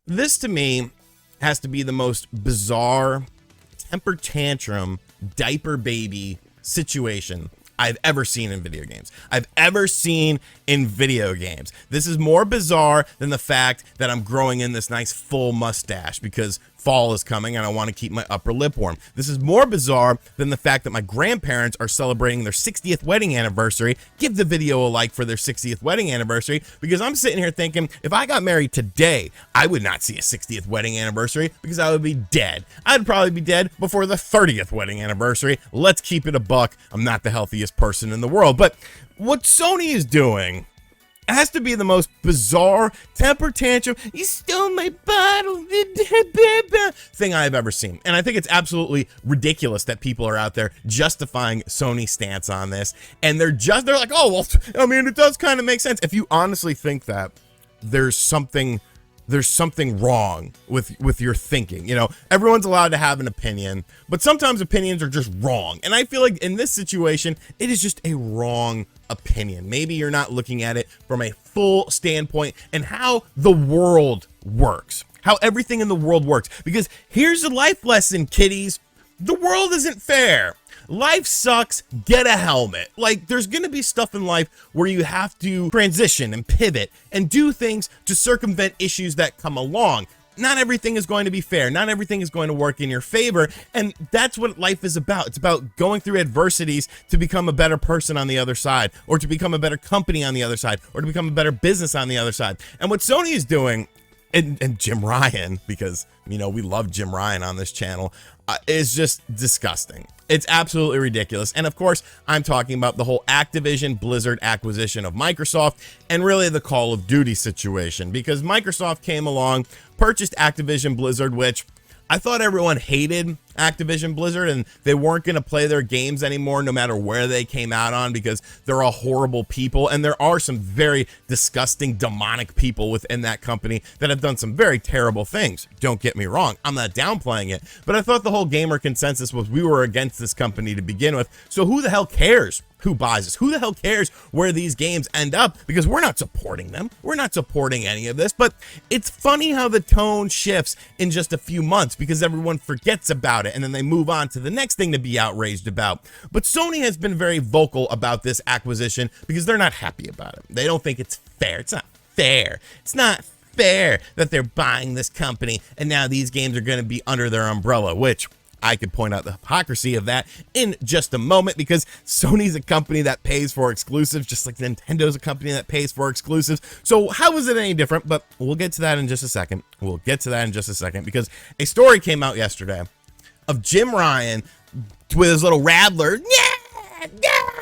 This to me has to be the most bizarre temper tantrum diaper baby situation I've ever seen in video games. This is more bizarre than the fact that I'm growing in this nice full mustache because fall is coming and I want to keep my upper lip warm. This is more bizarre than the fact that my grandparents are celebrating their 60th wedding anniversary. Give the video a like for their 60th wedding anniversary, because I'm sitting here thinking, if I got married today, I would not see a 60th wedding anniversary because I would be dead. I'd probably be dead before the 30th wedding anniversary. Let's keep it a buck. I'm not the healthiest person in the world, but what Sony is doing has to be the most bizarre temper tantrum, you stole my bottle thing I've ever seen. And I think it's absolutely ridiculous that people are out there justifying Sony's stance on this. And they're like, oh, well, I mean, it does kind of make sense. If you honestly think that, there's something wrong with your thinking. You know, everyone's allowed to have an opinion, but sometimes opinions are just wrong. And I feel like in this situation, it is just a wrong opinion. Maybe you're not looking at it from a full standpoint and how the world works, how everything in the world works. Because here's a life lesson, kiddies. The world isn't fair. Life sucks. Get a helmet. Like, there's going to be stuff in life where you have to transition and pivot and do things to circumvent issues that come along. Not everything is going to be fair. Not everything is going to work in your favor. And that's what life is about. It's about going through adversities to become a better person on the other side, or to become a better company on the other side, or to become a better business on the other side. And what Sony is doing, and Jim Ryan, because, you know, we love Jim Ryan on this channel, is just disgusting. It's absolutely ridiculous. And of course, I'm talking about the whole Activision Blizzard acquisition of Microsoft, and really the Call of Duty situation, because Microsoft came along, purchased Activision Blizzard, which I thought everyone hated Activision Blizzard and they weren't going to play their games anymore no matter where they came out on, because they're all horrible people, and there are some very disgusting demonic people within that company that have done some very terrible things. Don't get me wrong, I'm not downplaying it, but I thought the whole gamer consensus was we were against this company to begin with, so who the hell cares who buys this? Who the hell cares where these games end up? Because we're not supporting them. We're not supporting any of this. But it's funny how the tone shifts in just a few months, because everyone forgets about it and then they move on to the next thing to be outraged about. But Sony has been very vocal about this acquisition because they're not happy about it. They don't think it's fair. It's not fair. It's not fair that they're buying this company and now these games are going to be under their umbrella, which I could point out the hypocrisy of that in just a moment, because Sony's a company that pays for exclusives, just like Nintendo's a company that pays for exclusives. So how is it any different? But we'll get to that in just a second. Because a story came out yesterday of Jim Ryan with his little rattler,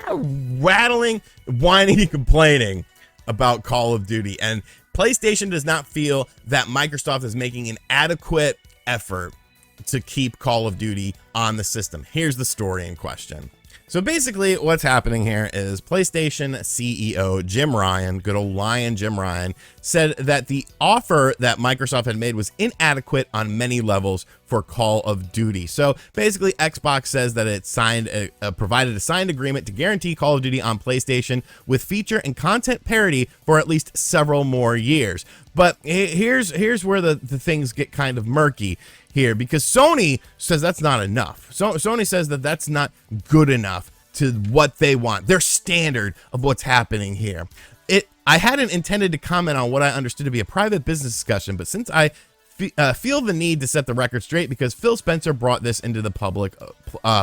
rattling, whining, and complaining about Call of Duty. And PlayStation does not feel that Microsoft is making an adequate effort to keep Call of Duty on the system. Here's the story in question. So basically what's happening here is PlayStation CEO Jim Ryan, good old lion Jim Ryan, said that the offer that Microsoft had made was inadequate on many levels for Call of Duty. So basically Xbox says that it provided a signed agreement to guarantee Call of Duty on PlayStation with feature and content parity for at least several more years. But here's where the things get kind of murky here, because Sony says that's not enough. So Sony says that that's not good enough to what they want, their standard of what's happening here. I hadn't intended to comment on what I understood to be a private business discussion, but since I feel the need to set the record straight because Phil Spencer brought this into the public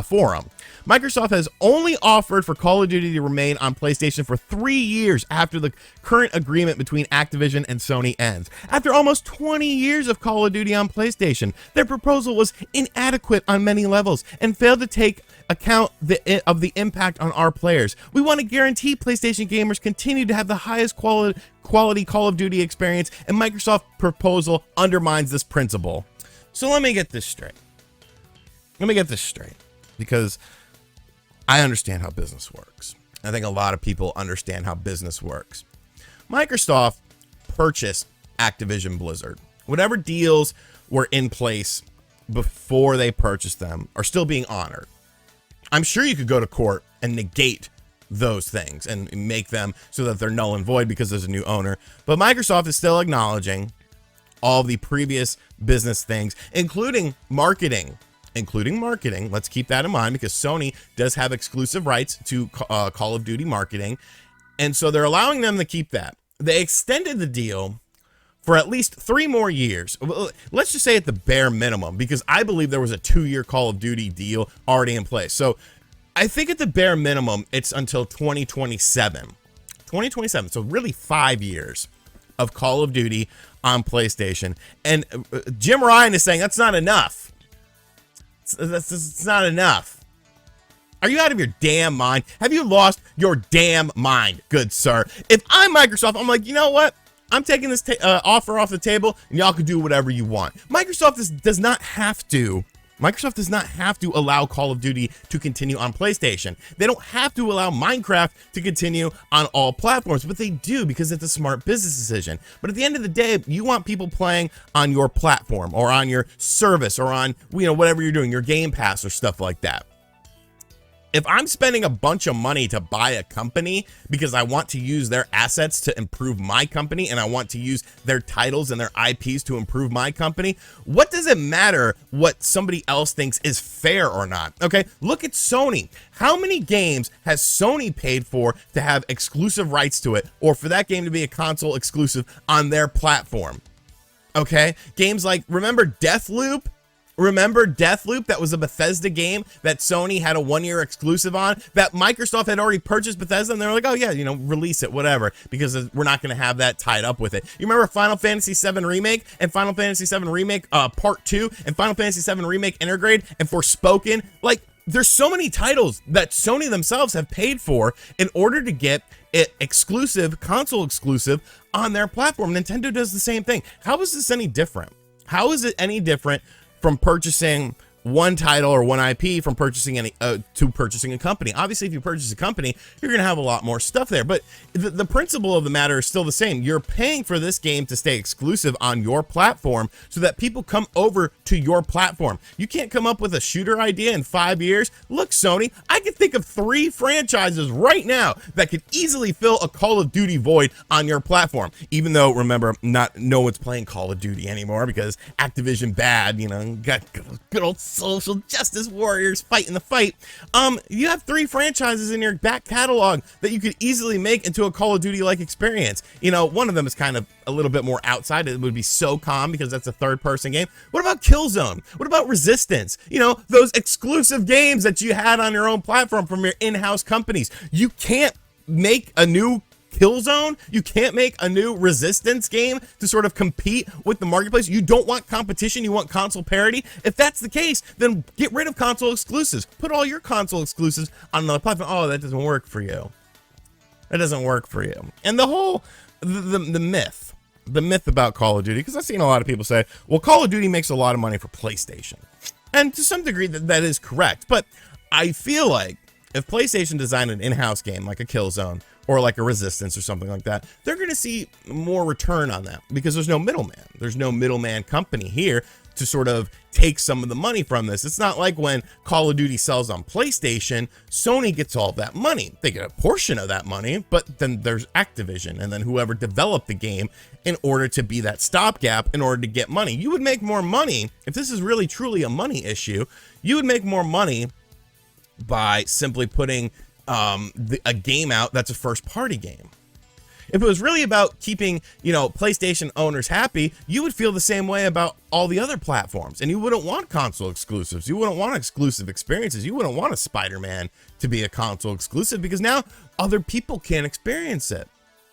forum. Microsoft has only offered for Call of Duty to remain on PlayStation for 3 years after the current agreement between Activision and Sony ends. After almost 20 years of Call of Duty on PlayStation, their proposal was inadequate on many levels and failed to take account of the impact on our players. We want to guarantee PlayStation gamers continue to have the highest quality Call of Duty experience, and Microsoft's proposal undermines this principle. So let me get this straight. Because I understand how business works. I think a lot of people understand how business works. Microsoft purchased Activision Blizzard. Whatever deals were in place before they purchased them are still being honored. I'm sure you could go to court and negate those things and make them so that they're null and void because there's a new owner. But Microsoft is still acknowledging all the previous business things, including marketing. Let's keep that in mind, because Sony does have exclusive rights to Call of Duty marketing. And so they're allowing them to keep that. They extended the deal for at least 3 more years. Let's just say at the bare minimum, because I believe there was a 2-year Call of Duty deal already in place. So I think at the bare minimum, it's until 2027. 2027. So really 5 years of Call of Duty on PlayStation. And Jim Ryan is saying that's not enough. It's not enough. Are you out of your damn mind? Have you lost your damn mind, good sir? If I'm Microsoft, I'm like, you know what? I'm taking this offer off the table, and y'all can do whatever you want. Microsoft does not have to allow Call of Duty to continue on PlayStation. They don't have to allow Minecraft to continue on all platforms, but they do, because it's a smart business decision. But at the end of the day, you want people playing on your platform or on your service or on, whatever you're doing, your Game Pass or stuff like that. If I'm spending a bunch of money to buy a company because I want to use their assets to improve my company, and I want to use their titles and their IPs to improve my company, what does it matter what somebody else thinks is fair or not? Okay, look at Sony. How many games has Sony paid for to have exclusive rights to it, or for that game to be a console exclusive on their platform? Okay, games like, remember Deathloop? That was a Bethesda game that Sony had a 1-year exclusive on, that Microsoft had already purchased Bethesda, and they were like, oh yeah, release it, whatever, because we're not going to have that tied up with it. You remember Final Fantasy VII Remake and Final Fantasy VII Remake Part 2 and Final Fantasy VII Remake Intergrade and Forspoken? Like, there's so many titles that Sony themselves have paid for in order to get it exclusive, console exclusive on their platform. Nintendo does the same thing. How is this any different? How is it any different from purchasing one title or one IP from purchasing to purchasing a company? Obviously, if you purchase a company, you're going to have a lot more stuff there. But the principle of the matter is still the same. You're paying for this game to stay exclusive on your platform so that people come over to your platform. You can't come up with a shooter idea in 5 years. Look, Sony, I can think of 3 franchises right now that could easily fill a Call of Duty void on your platform. Even though, remember, no one's playing Call of Duty anymore because Activision bad, got good old social justice warriors fighting the fight. You have 3 franchises in your back catalog that you could easily make into a Call of Duty like experience. One of them is kind of a little bit more outside. It would be SOCOM, because that's a third-person game. What about Killzone? What about Resistance? Those exclusive games that you had on your own platform from your in-house companies. You can't make a new Killzone, you can't make a new Resistance game to sort of compete with the marketplace. You don't want competition, you want console parity. If that's the case, then get rid of console exclusives. Put all your console exclusives on another platform. Oh, that doesn't work for you. That doesn't work for you. And the whole the myth about Call of Duty, because I've seen a lot of people say, well, Call of Duty makes a lot of money for PlayStation. And to some degree that is correct, but I feel like if PlayStation designed an in-house game like a Killzone or like a Resistance or something like that, they're going to see more return on that, because there's no middleman. There's no middleman company here to sort of take some of the money from this. It's not like when Call of Duty sells on PlayStation, Sony gets all of that money. They get a portion of that money, but then there's Activision and then whoever developed the game in order to be that stopgap in order to get money. You would make more money if this is really truly a money issue. You would make more money by simply putting a game out that's a first-party game. If it was really about keeping, PlayStation owners happy, you would feel the same way about all the other platforms, and you wouldn't want console exclusives. You wouldn't want exclusive experiences. You wouldn't want a Spider-Man to be a console exclusive, because now other people can't experience it.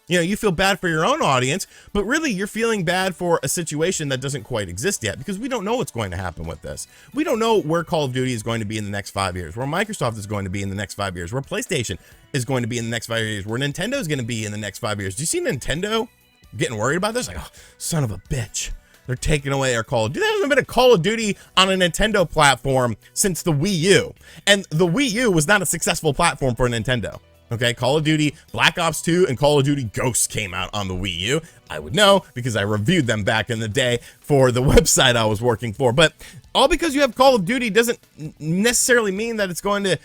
You feel bad for your own audience, but really you're feeling bad for a situation that doesn't quite exist yet, because we don't know what's going to happen with this. We don't know where Call of Duty is going to be in the next 5 years, where Microsoft is going to be in the next 5 years, where PlayStation is going to be in the next 5 years, where Nintendo is going to be in the next 5 years. Do you see Nintendo getting worried about this? Like, oh, son of a bitch. They're taking away our Call of Duty. There hasn't been a Call of Duty on a Nintendo platform since the Wii U. And the Wii U was not a successful platform for Nintendo. Okay, Call of Duty Black Ops 2 and Call of Duty Ghosts came out on the Wii U. I would know because I reviewed them back in the day for the website I was working for. But all because you have Call of Duty doesn't necessarily mean that it's going to,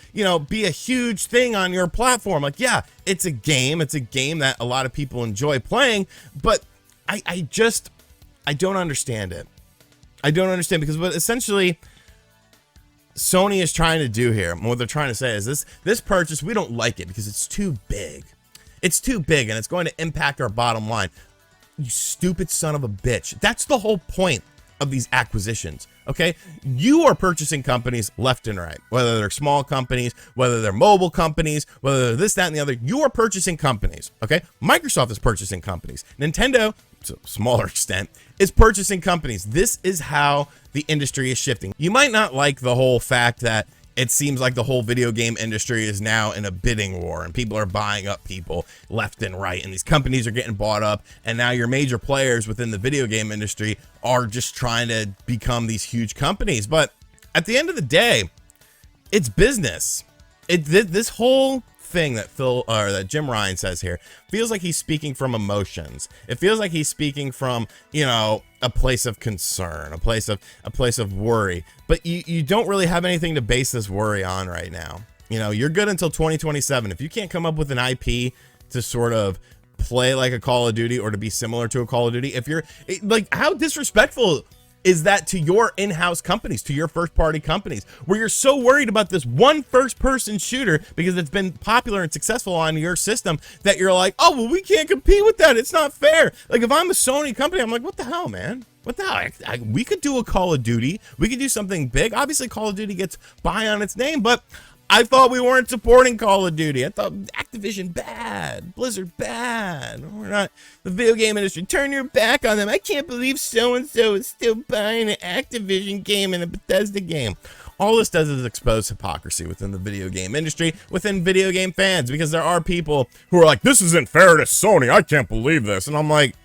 be a huge thing on your platform. Like, yeah, it's a game. It's a game that a lot of people enjoy playing. But I I don't understand it. I don't understand, because what essentially Sony is trying to do here, and what they're trying to say is this purchase, we don't like it because it's too big. It's too big and it's going to impact our bottom line. You stupid son of a bitch. That's the whole point of these acquisitions, okay? You are purchasing companies left and right, whether they're small companies, whether they're mobile companies, whether they're this, that, and the other. You are purchasing companies, okay? Microsoft is purchasing companies. Nintendo, to a smaller extent, is purchasing companies. This is how the industry is shifting. You might not like the whole fact that it seems like the whole video game industry is now in a bidding war and people are buying up people left and right, and these companies are getting bought up, and now your major players within the video game industry are just trying to become these huge companies. But at the end of the day, it's business. This whole thing that Jim Ryan says here feels like he's speaking from emotions. It feels like he's speaking from, you know, a place of concern, a place of worry. But you don't really have anything to base this worry on right now. You know, you're good until 2027. If you can't come up with an IP to sort of play like a Call of Duty or to be similar to a Call of Duty, if you're like, how disrespectful is that to your in-house companies, to your first-party companies, where you're so worried about this one first-person shooter because it's been popular and successful on your system that you're like, oh, well, we can't compete with that. It's not fair. Like, if I'm a Sony company, I'm like, what the hell, man? What the hell? We could do a Call of Duty. We could do something big. Obviously, Call of Duty gets by on its name, but I thought we weren't supporting Call of Duty. I thought Activision bad, Blizzard bad. We're not the video game industry. Turn your back on them. I can't believe so-and-so is still buying an Activision game and a Bethesda game. All this does is expose hypocrisy within the video game industry, within video game fans, because there are people who are like, this isn't fair to Sony. I can't believe this. And I'm like,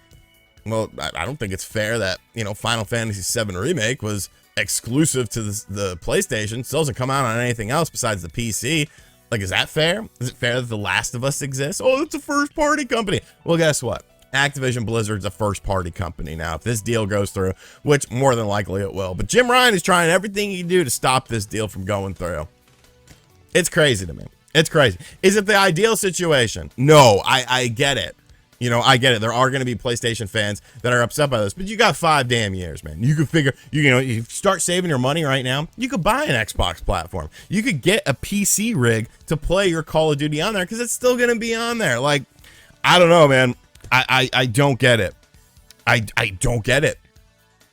well, I don't think it's fair that, you know, Final Fantasy VII Remake was exclusive to the PlayStation. Still doesn't come out on anything else besides the PC. Like, is that fair? Is it fair that The Last of Us exists? Oh, it's a first-party company. Well, guess what? Activision Blizzard's a first-party company now. If this deal goes through, which more than likely it will. But Jim Ryan is trying everything he can do to stop this deal from going through. It's crazy to me. It's crazy. Is it the ideal situation? No, I get it. You know, I get it. There are going to be PlayStation fans that are upset by this, but you got 5 damn years, man. You could figure, you know, you start saving your money right now. You could buy an Xbox platform. You could get a PC rig to play your Call of Duty on there because it's still going to be on there. Like, I don't know, man. I don't get it. I don't get it.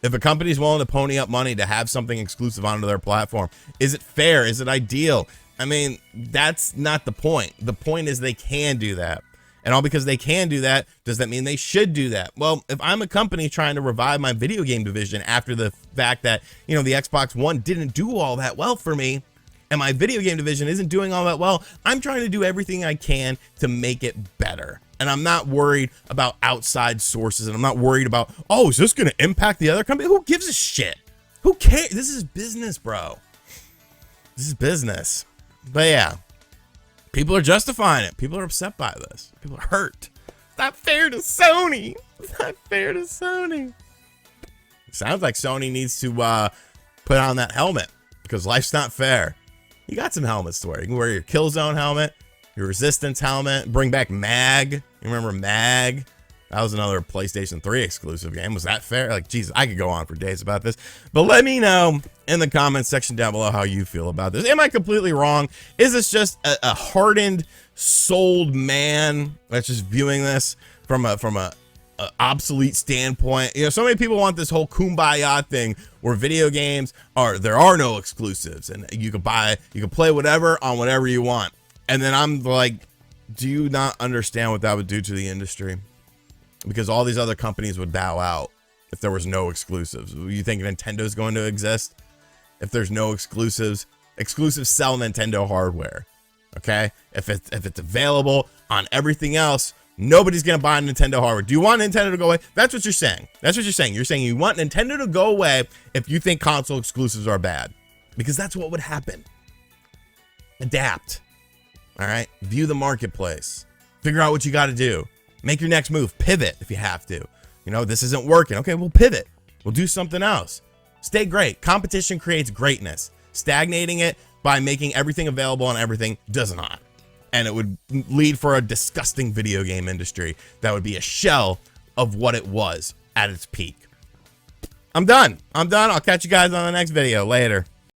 If a company's willing to pony up money to have something exclusive onto their platform, is it fair? Is it ideal? I mean, that's not the point. The point is they can do that. And all because they can do that, does that mean they should do that? Well, if I'm a company trying to revive my video game division after the fact that, you know, the Xbox One didn't do all that well for me, and my video game division isn't doing all that well, I'm trying to do everything I can to make it better. And I'm not worried about outside sources, and I'm not worried about, oh, is this going to impact the other company? Who gives a shit? Who cares? This is business, bro. This is business. But yeah. People are justifying it. People are upset by this. People are hurt. It's not fair to Sony. It's not fair to Sony. It sounds like Sony needs to put on that helmet because life's not fair. You got some helmets to wear. You can wear your Killzone helmet, your Resistance helmet, bring back MAG. You remember MAG? That was another PlayStation 3 exclusive game. Was that fair? Like, Jesus, I could go on for days about this. But let me know in the comments section down below how you feel about this. Am I completely wrong? Is this just a hardened, souled man that's just viewing this from a obsolete standpoint? You know, so many people want this whole kumbaya thing where video games there are no exclusives and you can play whatever on whatever you want. And then I'm like, do you not understand what that would do to the industry? Because all these other companies would bow out if there was no exclusives. You think Nintendo's going to exist if there's no exclusives? Exclusives sell Nintendo hardware, okay? If it's available on everything else, nobody's going to buy Nintendo hardware. Do you want Nintendo to go away? That's what you're saying. That's what you're saying. You're saying you want Nintendo to go away if you think console exclusives are bad. Because that's what would happen. Adapt, all right? View the marketplace. Figure out what you got to do. Make your next move. Pivot if you have to. You know, this isn't working. Okay, we'll pivot. We'll do something else. Stay great. Competition creates greatness. Stagnating it by making everything available on everything does not. And it would lead for a disgusting video game industry that would be a shell of what it was at its peak. I'm done. I'll catch you guys on the next video. Later.